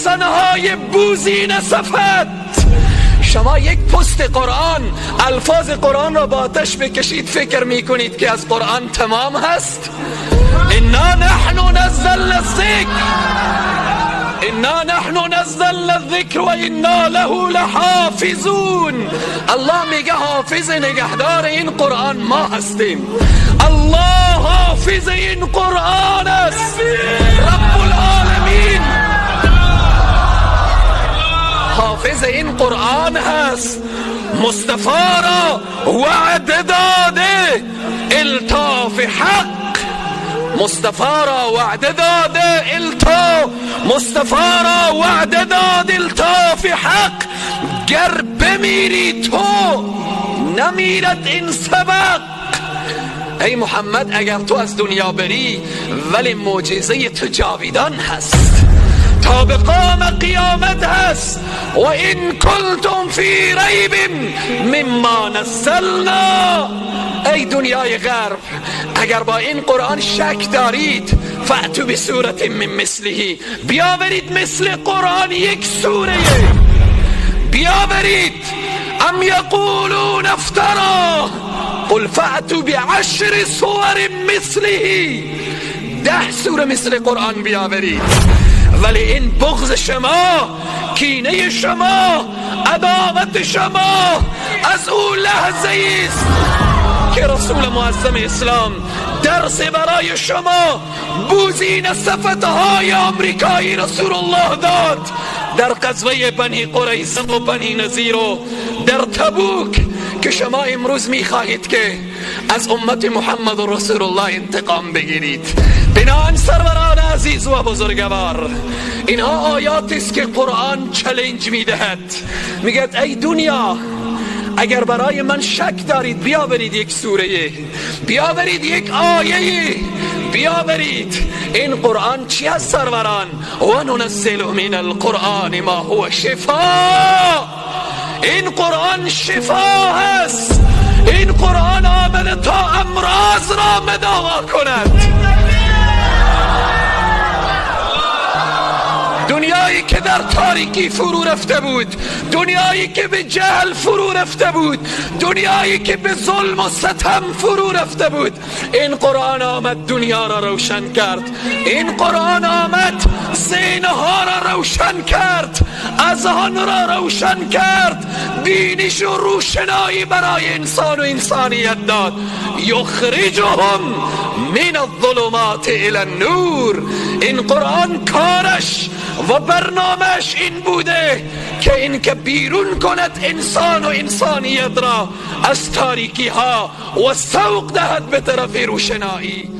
گلستانهای بوزین صفت. شما یک پست قرآن، الفاظ قرآن را با آتش بکشید، فکر میکنید که از قرآن تمام هست؟ انا نحن نزلنا الذکر و انا له لحافظون. الله میگه حافظ نگهدار این قرآن ما هستیم. الله حافظ این قرآن است، رب العالمین حافظ این قرآن هست. مصطفی را وعده داده الطاف حق، مصطفی را وعده داده مصطفی را وعده داده الطاف حق. گر بمیری تو نمیرد این سبق. ای محمد اگر تو از دنیا بری ولی معجزه تو جاویدان هست، تا به قام قیامت هست. و این کنتم فی ریب مما نزلنا. ای دنیای غرب اگر با این قرآن شک دارید، فأتوا بسورة من مثله، بیاورید مثل قرآن یک سوره بیاورید. ام یقولون افترا قل فأتوا بعشر سور مثله، 10 سوره مثل قرآن بیاورید. ولی این بغض شما، کینه شما، عداوت شما از او لحظه است که رسول معظم اسلام درس برای شما بوزین صفتهای آمریکایی رسول الله داد در غزوه بنی قریظه و بنی نذیر و در تبوک، که شما امروز میخواهید که از امت محمد رسول الله انتقام بگیرید. بنابراین سروران عزیز و بزرگوار، اینها آیاتی است که قرآن چالش میدهد، میگه ای دنیا اگر برای من شک دارید بیاورید یک سوره، بیاورید یک آیه، بیاورید. این قرآن چی هست سروران؟ و ننزل من القرآن ما هو شفا. این قرآن شفا هست. این قرآن آمده تا امراض را مداوا کند. دنیایی که در تاریکی فرو رفته بود، دنیایی که به جهل فرو رفته بود، دنیایی که به ظلم و ستم فرو رفته بود، این قرآن آمد دنیا را روشن کرد. این قرآن آمد ذهنها را روشن کرد، اذهان را روشن کرد، بینش و روشنایی برای انسان و انسانیت داد. یخرجهم من الظلمات الی النور. این قرآن کارش و برنامهش این بوده که این که بیرون کند انسان و انسانیت را از تاریکی ها و سوق دهد به طرف روشنایی.